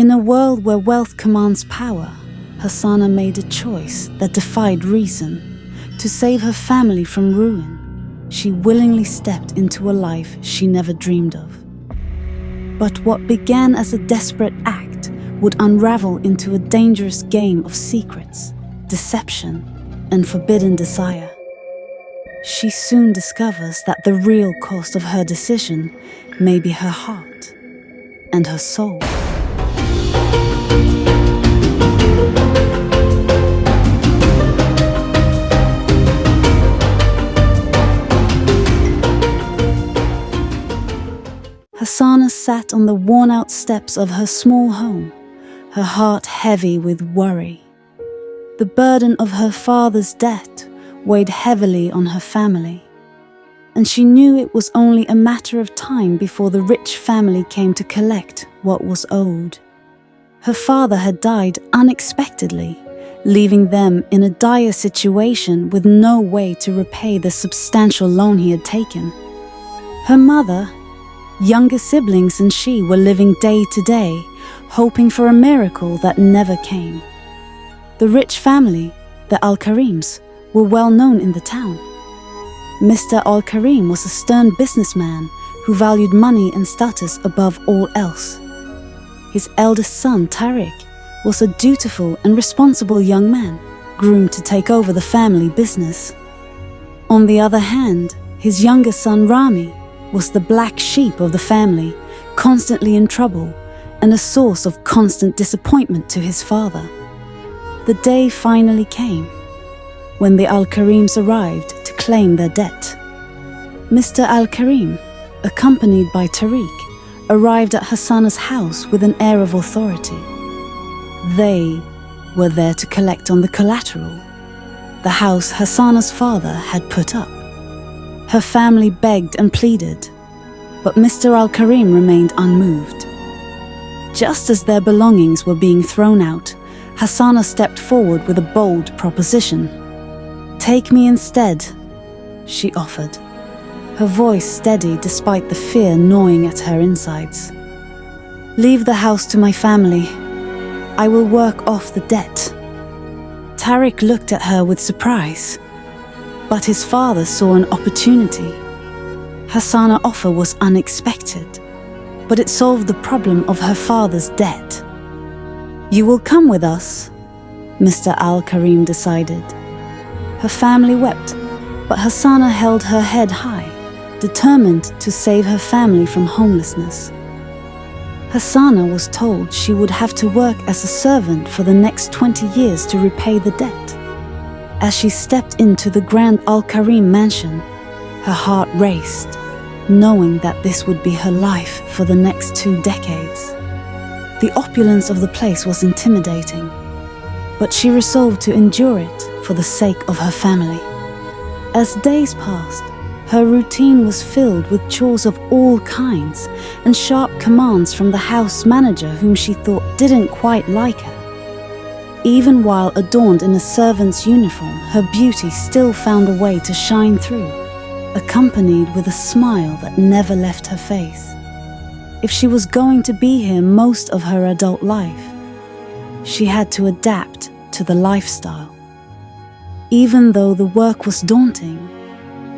In a world where wealth commands power, Hassana made a choice that defied reason. To save her family from ruin, she willingly stepped into a life she never dreamed of. But what began as a desperate act would unravel into a dangerous game of secrets, deception, and forbidden desire. She soon discovers that the real cost of her decision may be her heart and her soul. Hassana sat on the worn-out steps of her small home, her heart heavy with worry. The burden of her father's debt weighed heavily on her family, and she knew it was only a matter of time before the rich family came to collect what was owed. Her father had died unexpectedly, leaving them in a dire situation with no way to repay the substantial loan he had taken. Her mother, younger siblings and she were living day to day, hoping for a miracle that never came. The rich family, the Al-Karims, were well known in the town. Mr. Al-Karim was a stern businessman who valued money and status above all else. His eldest son, Tariq, was a dutiful and responsible young man, groomed to take over the family business. On the other hand, his younger son, Rami, was the black sheep of the family, constantly in trouble and a source of constant disappointment to his father. The day finally came when the Al-Karims arrived to claim their debt. Mr. Al-Karim, accompanied by Tariq, arrived at Hassana's house with an air of authority. They were there to collect on the collateral, the house Hassana's father had put up. Her family begged and pleaded, but Mr. Al-Karim remained unmoved. Just as their belongings were being thrown out, Hassana stepped forward with a bold proposition. "Take me instead," she offered, her voice steady despite the fear gnawing at her insides. "Leave the house to my family. I will work off the debt." Tariq looked at her with surprise, but his father saw an opportunity. Hassana's offer was unexpected, but it solved the problem of her father's debt. "You will come with us," Mr. Al-Karim decided. Her family wept, but Hassana held her head high, determined to save her family from homelessness. Hassana was told she would have to work as a servant for the next 20 years to repay the debt. As she stepped into the grand Al-Karim mansion, her heart raced, knowing that this would be her life for the next 2 decades. The opulence of the place was intimidating, but she resolved to endure it for the sake of her family. As days passed, her routine was filled with chores of all kinds and sharp commands from the house manager whom she thought didn't quite like her. Even while adorned in a servant's uniform, her beauty still found a way to shine through, accompanied with a smile that never left her face. If she was going to be here most of her adult life, she had to adapt to the lifestyle. Even though the work was daunting,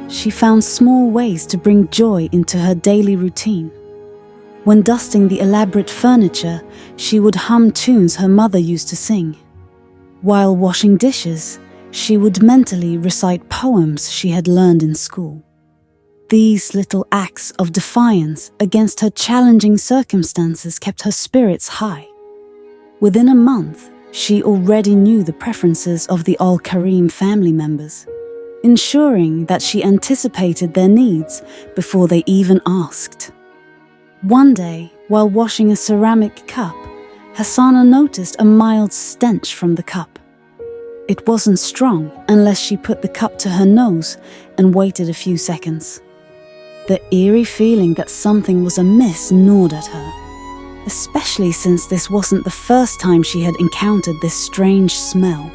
she found small ways to bring joy into her daily routine. When dusting the elaborate furniture, she would hum tunes her mother used to sing. While washing dishes, she would mentally recite poems she had learned in school. These little acts of defiance against her challenging circumstances kept her spirits high. Within a month, she already knew the preferences of the Al-Karim family members, ensuring that she anticipated their needs before they even asked. One day, while washing a ceramic cup, Hassana noticed a mild stench from the cup. It wasn't strong unless she put the cup to her nose and waited a few seconds. The eerie feeling that something was amiss gnawed at her, especially since this wasn't the first time she had encountered this strange smell.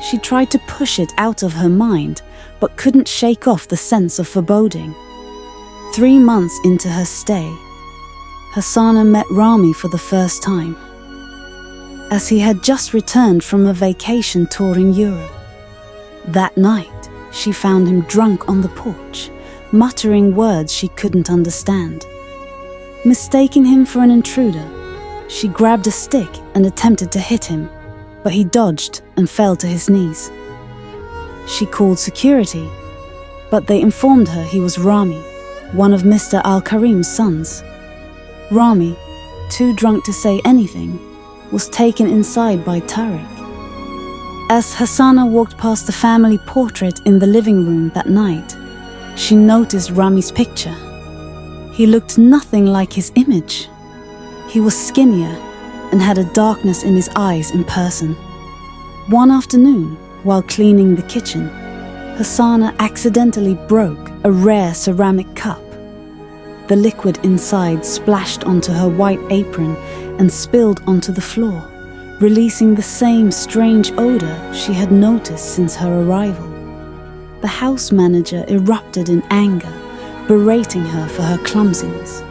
She tried to push it out of her mind, but couldn't shake off the sense of foreboding. 3 months into her stay, Hassana met Rami for the first time, as he had just returned from a vacation touring Europe. That night, she found him drunk on the porch, muttering words she couldn't understand. Mistaking him for an intruder, she grabbed a stick and attempted to hit him, but he dodged and fell to his knees. She called security, but they informed her he was Rami, one of Mr. Al-Karim's sons. Rami, too drunk to say anything, was taken inside by Tariq. As Hassana walked past the family portrait in the living room that night, she noticed Rami's picture. He looked nothing like his image. He was skinnier and had a darkness in his eyes in person. One afternoon, while cleaning the kitchen, Hassana accidentally broke a rare ceramic cup. The liquid inside splashed onto her white apron and spilled onto the floor, releasing the same strange odor she had noticed since her arrival. The house manager erupted in anger, berating her for her clumsiness.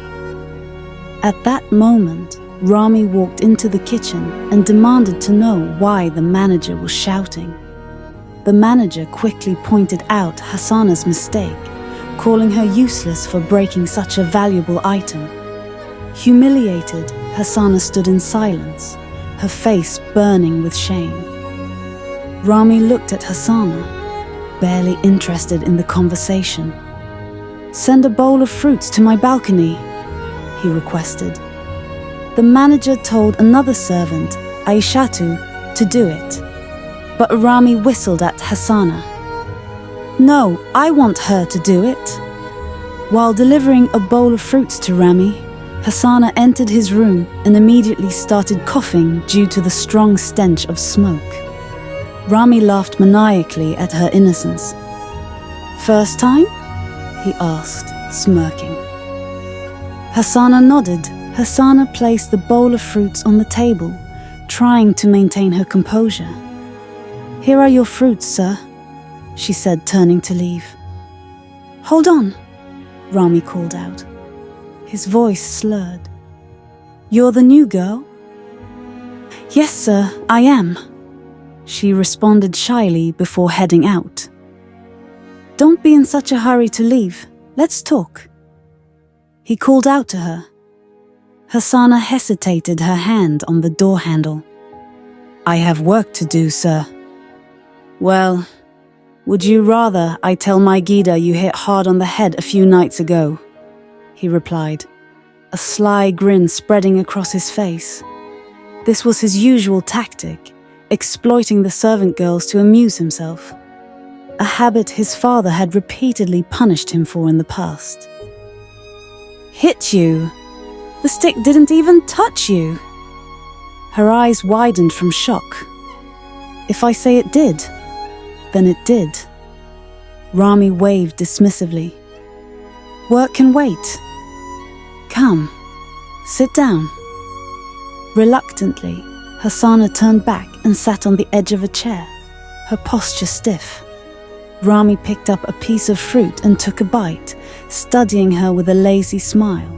At that moment, Rami walked into the kitchen and demanded to know why the manager was shouting. The manager quickly pointed out Hassana's mistake, calling her useless for breaking such a valuable item. Humiliated, Hassana stood in silence, her face burning with shame. Rami looked at Hassana, barely interested in the conversation. "Send a bowl of fruits to my balcony," he requested. The manager told another servant, Aishatu, to do it, but Rami whistled at Hassana. "No, I want her to do it." While delivering a bowl of fruits to Rami, Hassana entered his room and immediately started coughing due to the strong stench of smoke. Rami laughed maniacally at her innocence. "First time?" he asked, smirking. Hassana nodded. Hassana placed the bowl of fruits on the table, trying to maintain her composure. "Here are your fruits, sir," she said, turning to leave. "Hold on," Rami called out. His voice slurred. "You're the new girl?" "Yes, sir, I am," she responded shyly before heading out. "Don't be in such a hurry to leave. Let's talk," he called out to her. Hassana hesitated, her hand on the door handle. "I have work to do, sir." "Well, would you rather I tell my Gida you hit hard on the head a few nights ago?" he replied, a sly grin spreading across his face. This was his usual tactic, exploiting the servant girls to amuse himself, a habit his father had repeatedly punished him for in the past. "Hit you? The stick didn't even touch you." Her eyes widened from shock. "If I say it did, then it did." Rami waved dismissively. "Work can wait. Come, sit down." Reluctantly, Hassana turned back and sat on the edge of a chair, her posture stiff. Rami picked up a piece of fruit and took a bite, studying her with a lazy smile.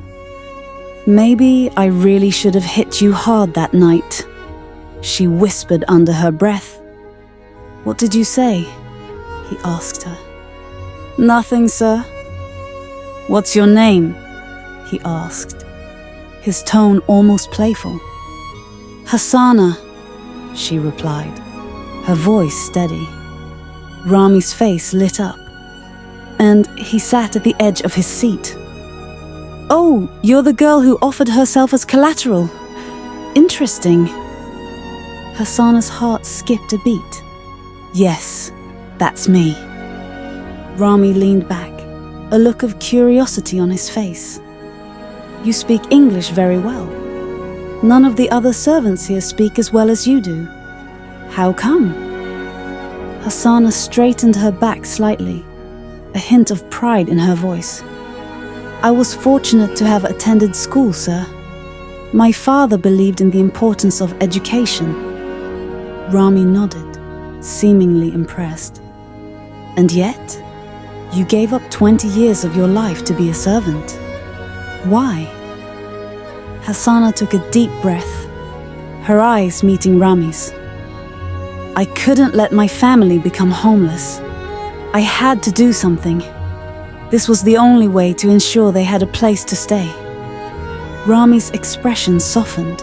"Maybe I really should have hit you hard that night," she whispered under her breath. "What did you say?" he asked her. "Nothing, sir." "What's your name?" he asked, his tone almost playful. "Hassana," she replied, her voice steady. Rami's face lit up, and he sat at the edge of his seat. "Oh, you're the girl who offered herself as collateral. Interesting." Hassana's heart skipped a beat. "Yes, that's me." Rami leaned back, a look of curiosity on his face. "You speak English very well. None of the other servants here speak as well as you do. How come?" Hassana straightened her back slightly, a hint of pride in her voice. "I was fortunate to have attended school, sir. My father believed in the importance of education." Rami nodded, seemingly impressed. "And yet, you gave up 20 years of your life to be a servant. Why?" Hassana took a deep breath, her eyes meeting Rami's. I couldn't let my family become homeless. I had to do something. This was the only way to ensure they had a place to stay. Rami's expression softened,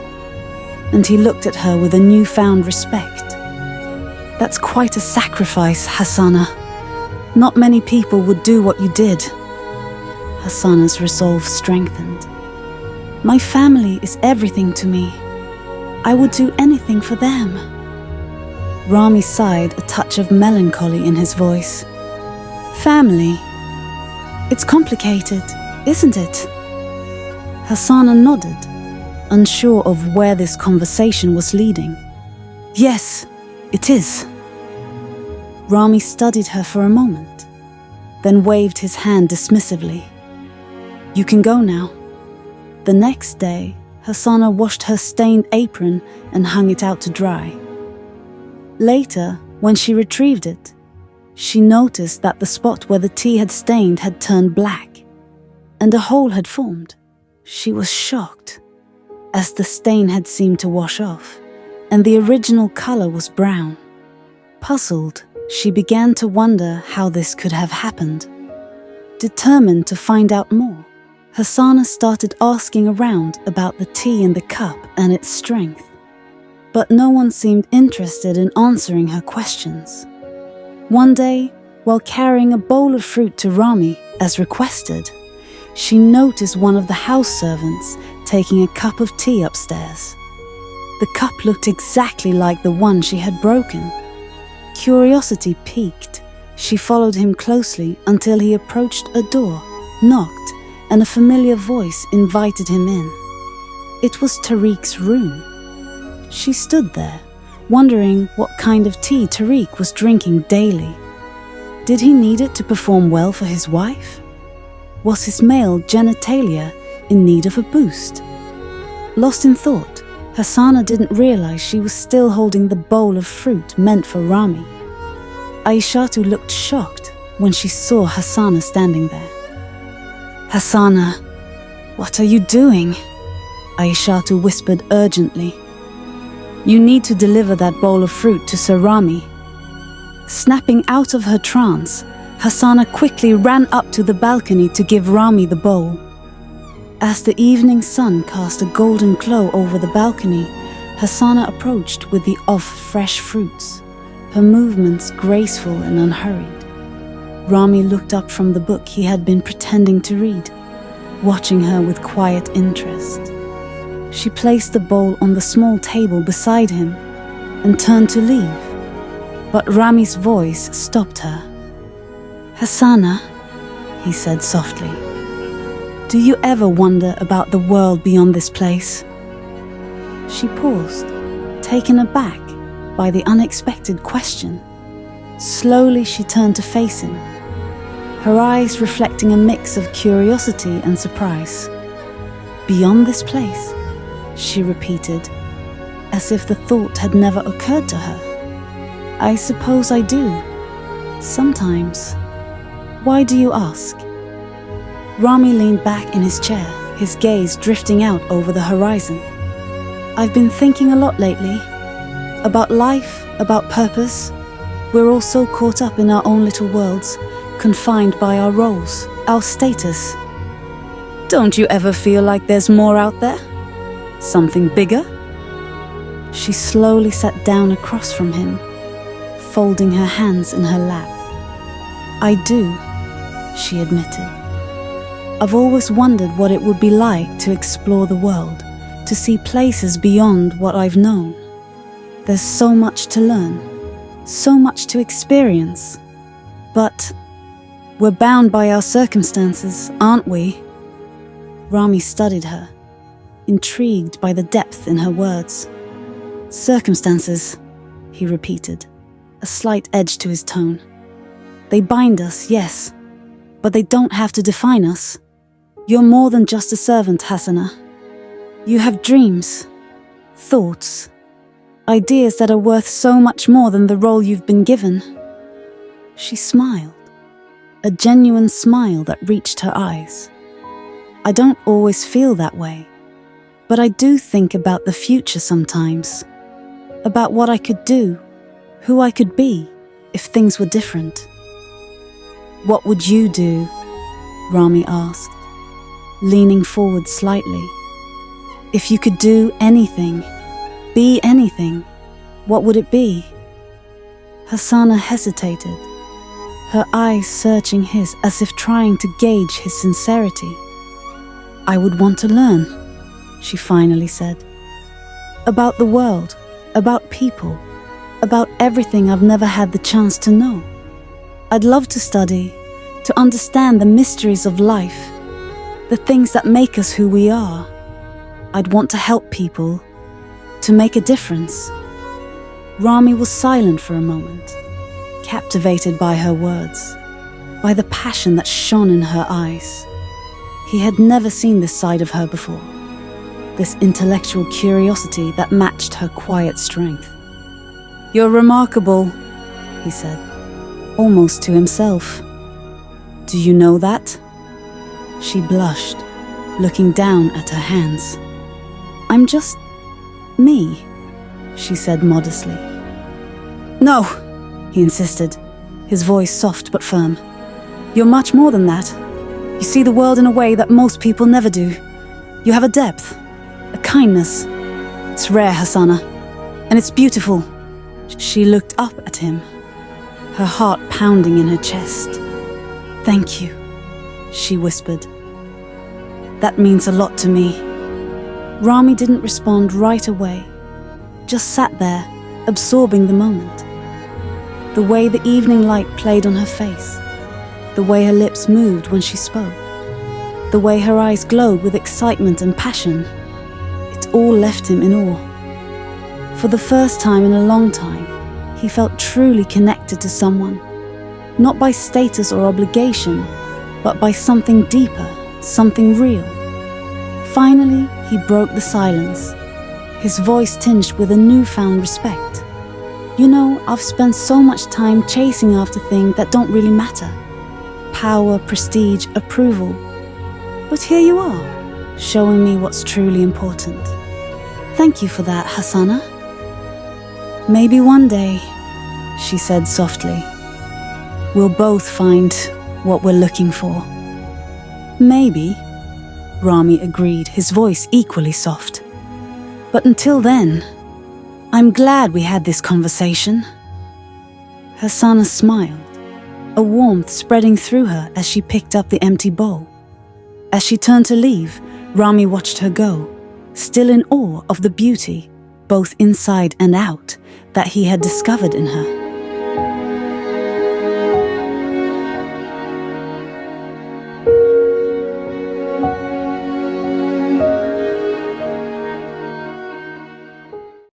and he looked at her with a newfound respect. That's quite a sacrifice, Hassana. Not many people would do what you did. Hassana's resolve strengthened. My family is everything to me. I would do anything for them. Rami sighed, a touch of melancholy in his voice. Family? It's complicated, isn't it? Hassana nodded, unsure of where this conversation was leading. Yes, it is. Rami studied her for a moment, then waved his hand dismissively. You can go now. The next day, Hassana washed her stained apron and hung it out to dry. Later, when she retrieved it, she noticed that the spot where the tea had stained had turned black, and a hole had formed. She was shocked, as the stain had seemed to wash off, and the original color was brown. Puzzled, she began to wonder how this could have happened. Determined to find out more, Hassana started asking around about the tea in the cup and its strength. But no one seemed interested in answering her questions. One day, while carrying a bowl of fruit to Rami, as requested, she noticed one of the house servants taking a cup of tea upstairs. The cup looked exactly like the one she had broken. Curiosity piqued. She followed him closely until he approached a door, knocked, and a familiar voice invited him in. It was Tariq's room. She stood there, wondering what kind of tea Tariq was drinking daily. Did he need it to perform well for his wife? Was his male genitalia in need of a boost? Lost in thought, Hassana didn't realize she was still holding the bowl of fruit meant for Rami. Aishatu looked shocked when she saw Hassana standing there. Hassana, what are you doing? Aishatu whispered urgently. You need to deliver that bowl of fruit to Sir Rami. Snapping out of her trance, Hassana quickly ran up to the balcony to give Rami the bowl. As the evening sun cast a golden glow over the balcony, Hassana approached with the fresh fruits, her movements graceful and unhurried. Rami looked up from the book he had been pretending to read, watching her with quiet interest. She placed the bowl on the small table beside him and turned to leave, but Rami's voice stopped her. Hassana, he said softly, do you ever wonder about the world beyond this place? She paused, taken aback by the unexpected question. Slowly she turned to face him, her eyes reflecting a mix of curiosity and surprise. Beyond this place? She repeated, as if the thought had never occurred to her. I suppose I do. Sometimes. Why do you ask? Rami leaned back in his chair, his gaze drifting out over the horizon. I've been thinking a lot lately. About life, about purpose. We're all so caught up in our own little worlds, confined by our roles, our status. Don't you ever feel like there's more out there? Something bigger? She slowly sat down across from him, folding her hands in her lap. I do, she admitted. I've always wondered what it would be like to explore the world, to see places beyond what I've known. There's so much to learn, so much to experience. But we're bound by our circumstances, aren't we? Rami studied her, intrigued by the depth in her words. Circumstances, he repeated, a slight edge to his tone. They bind us, yes, but they don't have to define us. You're more than just a servant, Hassana. You have dreams, thoughts, ideas that are worth so much more than the role you've been given. She smiled, a genuine smile that reached her eyes. I don't always feel that way, But I do think about the future sometimes, about what I could do, who I could be, if things were different. What would you do? Rami asked, leaning forward slightly. If you could do anything, be anything, what would it be? Hassana hesitated, her eyes searching his as if trying to gauge his sincerity. I would want to learn, she finally said. About the world, about people, about everything I've never had the chance to know. I'd love to study, to understand the mysteries of life, the things that make us who we are. I'd want to help people, to make a difference. Rami was silent for a moment, captivated by her words, by the passion that shone in her eyes. He had never seen this side of her before, this intellectual curiosity that matched her quiet strength. You're remarkable, he said, almost to himself. Do you know that? She blushed, looking down at her hands. I'm just me, she said modestly. No, he insisted, his voice soft but firm. You're much more than that. You see the world in a way that most people never do. You have a depth, a kindness. It's rare, Hassana, and it's beautiful. She looked up at him, her heart pounding in her chest. Thank you, she whispered. That means a lot to me. Rami didn't respond right away, just sat there, absorbing the moment. The way the evening light played on her face, the way her lips moved when she spoke, the way her eyes glowed with excitement and passion, it all left him in awe. For the first time in a long time, he felt truly connected to someone, not by status or obligation, but by something deeper, something real. Finally, he broke the silence, his voice tinged with a newfound respect. You know, I've spent so much time chasing after things that don't really matter. Power, prestige, approval. But here you are, showing me what's truly important. Thank you for that, Hassana. Maybe one day, she said softly, we'll both find what we're looking for. Maybe, Rami agreed, his voice equally soft. But until then, I'm glad we had this conversation. Hassana smiled, a warmth spreading through her as she picked up the empty bowl. As she turned to leave, Rami watched her go, still in awe of the beauty, both inside and out, that he had discovered in her.